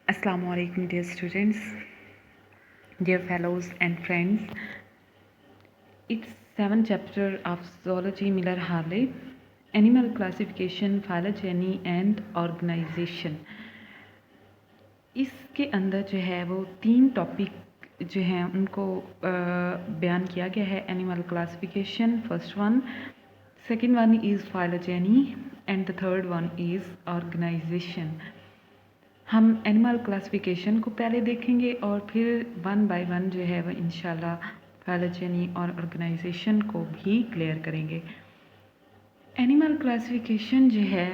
Assalamu alaikum, dear students, dear fellows and friends. It's 7th chapter of Zoology Miller-Hartley, Animal Classification, Phylogeny and Organization. इसके अंदर जो है वो 3 topic जो हैं उनको बयान किया गया है. Animal classification first one, second one is phylogeny and the third one is organisation. हम एनिमल क्लासिफिकेशन को पहले देखेंगे और फिर वन बाय वन जो है वह इंशाल्लाह फाइलोजेनी और ऑर्गेनाइजेशन को भी क्लियर करेंगे. एनिमल क्लासिफिकेशन जो है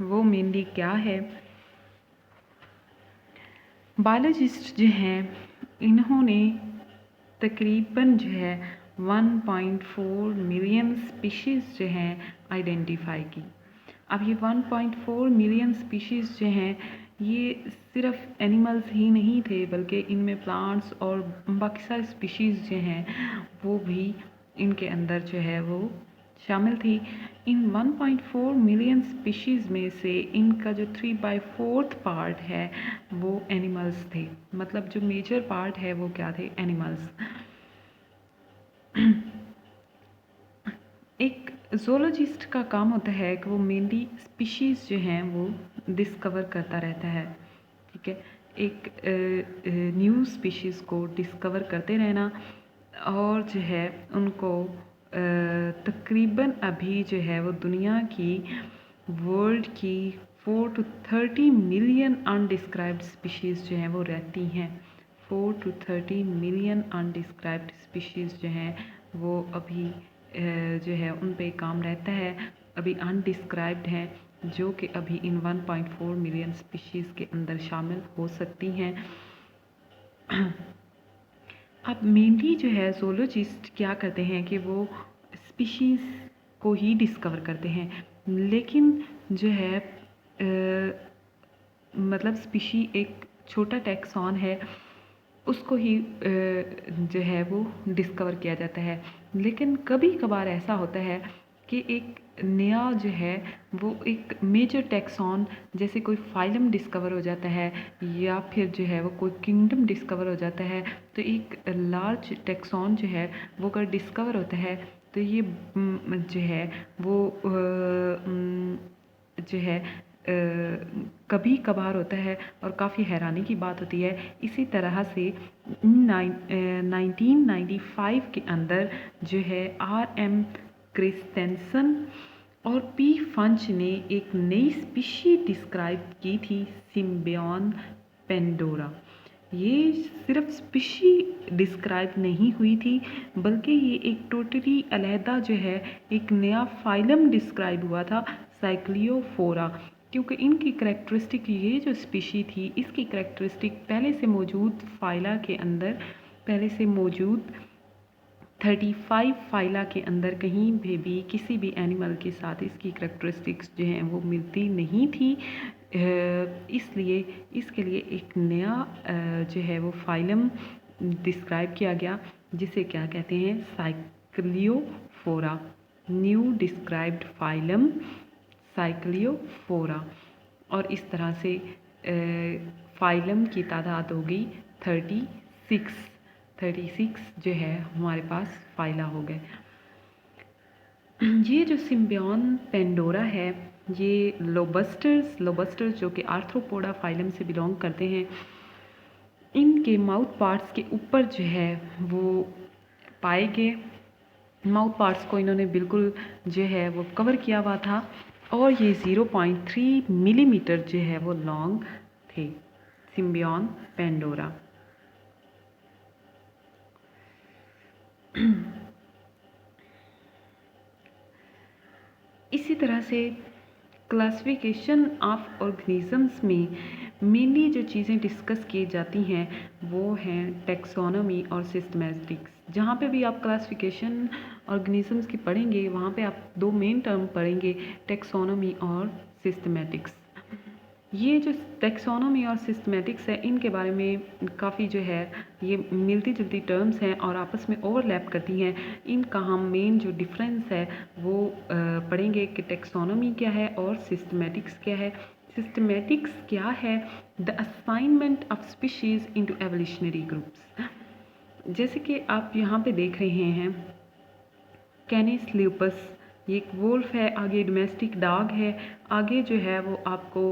वो मेनली क्या है. बायोलॉजिस्ट जो हैं इन्होंने तकरीबन जो है 1.4 मिलियन स्पीशीज़ जो हैं आइडेंटिफाई की. अब ये 1.4 मिलियन स्पीशीज़ जो हैं ये सिर्फ एनिमल्स ही नहीं थे बल्कि इनमें प्लांट्स और बाकी सारी स्पीशीज़ जो हैं वो भी इनके अंदर जो है वो शामिल थी. इन 1.4 मिलियन स्पीशीज़ में से इनका जो 3/4 पार्ट है वो एनिमल्स थे. मतलब जो मेजर पार्ट है वो क्या थे, एनिमल्स. एक ज़ूलॉजिस्ट का काम होता है कि वो मेनली स्पीशीज़ जो हैं वो डिस्कवर करता रहता है. ठीक है, एक न्यू स्पीशीज़ को डिस्कवर करते रहना और जो है उनको तकरीबन अभी जो है वो दुनिया की वर्ल्ड की 4 to 30 मिलियन अनडिस्क्राइब्ड स्पीशीज़ जो हैं वो रहती हैं. 4 to 30 मिलियन अनडिस्क्राइब्ड स्पीशीज़ जो हैं वो अभी जो है उन पे काम रहता है, अभी अनडिस्क्राइब्ड हैं, जो कि अभी इन 1.4 मिलियन स्पीशीज़ के अंदर शामिल हो सकती हैं. अब मेनली जो है ज़ूलॉजिस्ट क्या करते हैं कि वो स्पीशीज़ को ही डिस्कवर करते हैं, लेकिन जो है मतलब स्पीशी एक छोटा टैक्सॉन है उसको ही जो है वो डिस्कवर किया जाता है. लेकिन कभी कभार ऐसा होता है कि एक नया जो है वो एक मेजर टैक्सॉन जैसे कोई फाइलम डिस्कवर हो जाता है या फिर जो है वो कोई किंगडम डिस्कवर हो जाता है. तो एक लार्ज टैक्सॉन जो है वो अगर डिस्कवर होता है तो ये जो है वो जो है कभी कभार होता है और काफ़ी हैरानी की बात होती है. इसी तरह से 1995 के अंदर जो है R.M. क्रिस्टेंसन और P. फंच ने एक नई स्पीशी डिस्क्राइब की थी, सिम्बियन पेंडोरा. ये सिर्फ स्पीशी डिस्क्राइब नहीं हुई थी बल्कि ये एक टोटली अलहदा जो है एक नया फाइलम डिस्क्राइब हुआ था, साइक्लियोफोरा. क्योंकि इनकी करेक्टरिस्टिक, ये जो स्पीशी थी इसकी करेक्टरिस्टिक पहले से मौजूद फाइला के अंदर, पहले से मौजूद 35 फाइला के अंदर कहीं भी किसी भी एनिमल के साथ इसकी करेक्टरिस्टिक्स जो हैं वो मिलती नहीं थी. इसलिए इसके लिए एक नया जो है वो फाइलम डिस्क्राइब किया गया जिसे क्या कहते हैं, Cycliophora. New described phylum Cycliophora. और इस तरह से फाइलम की तादाद हो गई 36 जो है हमारे पास फाइला हो गए. ये जो सिम्बियन पेंडोरा है ये लोबस्टर्स जो कि आर्थ्रोपोडा फाइलम से बिलोंग करते हैं, इनके माउथ पार्ट्स के ऊपर जो है वो पाए गए. माउथ पार्ट्स को इन्होंने बिल्कुल जो है वो कवर किया हुआ था और ये 0.3 मिलीमीटर जो है वो लॉन्ग थे. Symbian Pandora. इसी तरह से क्लासिफिकेशन ऑफ ऑर्गेनिजम्स में मेनली जो चीज़ें डिस्कस की जाती हैं वो हैं टैक्सोनॉमी और सिस्टमैटिक्स. जहाँ पे भी आप क्लासिफिकेशन ऑर्गेनिजम्स की पढ़ेंगे वहाँ पे आप 2 मेन टर्म पढ़ेंगे, टैक्सोनॉमी और सिस्टमैटिक्स. ये जो टैक्सोनॉमी और सिस्टमैटिक्स है इनके बारे में काफ़ी जो है ये मिलती जुलती टर्म्स हैं और आपस में ओवरलैप करती हैं. इनका हम मेन जो डिफरेंस है वो पढ़ेंगे कि टैक्सोनॉमी क्या है और सिस्टमैटिक्स क्या है. सिस्टमेटिक्स क्या है? The assignment of species into evolutionary groups. जैसे कि आप यहाँ पे देख रहे हैं, कैनिस ल्यूपस, ये एक वुल्फ है, आगे डोमेस्टिक डॉग है, आगे जो है वो आपको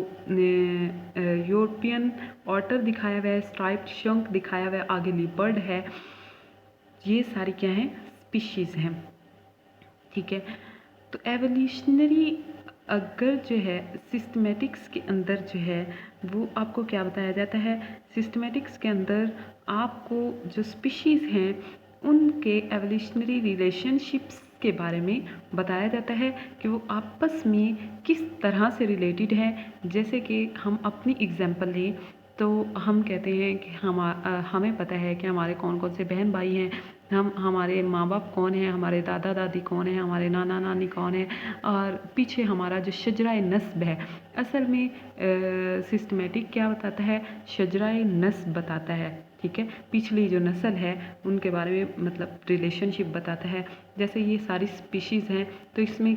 यूरोपियन ऑटर दिखाया हुआ है, स्ट्राइप्ड शंक दिखाया हुआ है, आगे लिपर्ड है। ये सारी क्या हैं? स्पीशीज़ हैं। ठीक है, तो एवोल्यूशनरी अगर जो है सिस्टमेटिक्स के अंदर जो है वो आपको क्या बताया जाता है? सिस्टमेटिक्स के अंदर आपको जो स्पीशीज़ हैं उनके एवोल्यूशनरी रिलेशनशिप्स के बारे में बताया जाता है कि वो आपस में किस तरह से रिलेटेड हैं। जैसे कि हम अपनी एग्जांपल लें तो हम कहते हैं कि हमें पता है कि हमारे कौन कौन से बहन भाई हैं, हमारे माँ बाप कौन हैं, हमारे दादा दादी कौन हैं, हमारे नाना नानी कौन हैं, और पीछे हमारा जो शजराए नस्ब है। असल में सिस्टमेटिक क्या बताता है? शजराए नस्ब बताता है। ठीक है, पिछली जो नस्ल है उनके बारे में मतलब रिलेशनशिप बताता है। जैसे ये सारी स्पीशीज़ हैं तो इसमें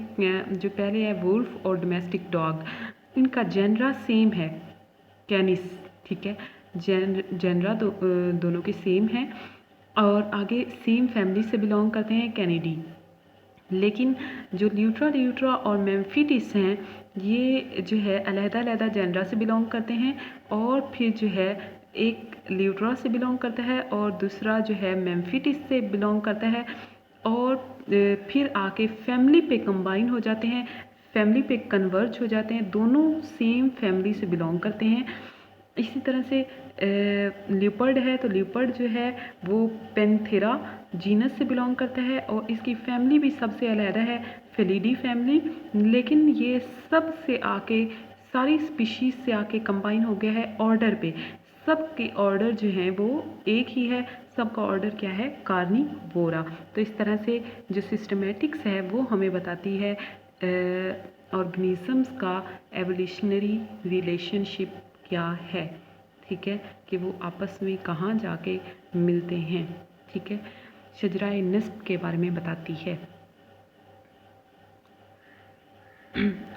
जो पहले है वुल्फ और डोमेस्टिक डॉग, इनका जेनरा सेम है, कैनिस। ठीक है, जेनरा दोनों के सेम हैं और आगे सेम फैमिली से बिलोंग करते हैं, कैनिडी। लेकिन जो ल्यूट्रा और मेम्फिटिस हैं ये जो है अलग-अलग जेनरा से बिलोंग करते हैं और फिर जो है एक ल्यूट्रा से बिलोंग करता है और दूसरा जो है मेम्फिटिस से बिलोंग करता है और फिर आके फैमिली पे कंबाइन हो जाते हैं, फैमिली पे कन्वर्ज हो जाते हैं, दोनों सेम फैमिली से बिलोंग करते हैं। इसी तरह से लिपर्ड है तो लिपर्ड जो है वो पेंथेरा जीनस से बिलोंग करता है और इसकी फैमिली भी सबसे अलग है, फेलिडी फैमिली। लेकिन ये सब से आके सारी स्पीशीज़ से आके कंबाइन हो गया है ऑर्डर पे। सबके ऑर्डर जो हैं वो एक ही है, सबका ऑर्डर क्या है? कार्निवोरा। तो इस तरह से जो सिस्टमेटिक्स है वो हमें बताती है ऑर्गेनिजम्स का एवोल्यूशनरी रिलेशनशिप क्या है। ठीक है, कि वो आपस में कहाँ जाके मिलते हैं। ठीक है, शजराए नस्ब के बारे में बताती है।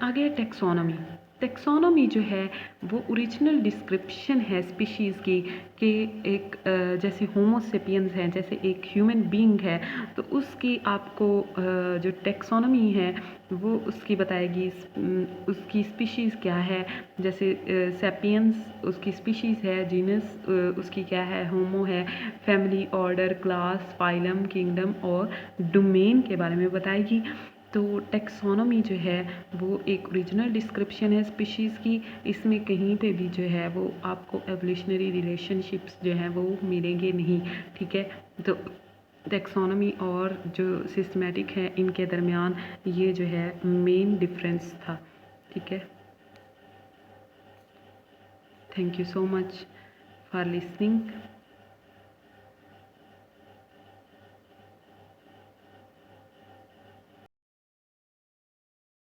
आगे टेक्सोनॉमी। टेक्सोनॉमी जो है वो ओरिजिनल डिस्क्रिप्शन है स्पीशीज़ की कि एक जैसे होमोसेपियंस है, जैसे एक ह्यूमन बीइंग है तो उसकी आपको जो टेक्सोनॉमी है वो उसकी बताएगी उसकी स्पीशीज़ क्या है। जैसे सेपियंस उसकी स्पीशीज़ है, जीनस उसकी क्या है? होमो है, family, order, class, phylum, kingdom और डोमेन के बारे में बताएगी। तो टेक्सोनॉमी जो है वो एक ओरिजिनल डिस्क्रिप्शन है स्पीशीज़ की, इसमें कहीं पे भी जो है वो आपको एवोल्यूशनरी रिलेशनशिप्स जो हैं वो मिलेंगे नहीं। ठीक है, तो टेक्सोनॉमी और जो सिस्टमेटिक है इनके दरमियान ये जो है मेन डिफरेंस था। ठीक है, thank you so much for listening.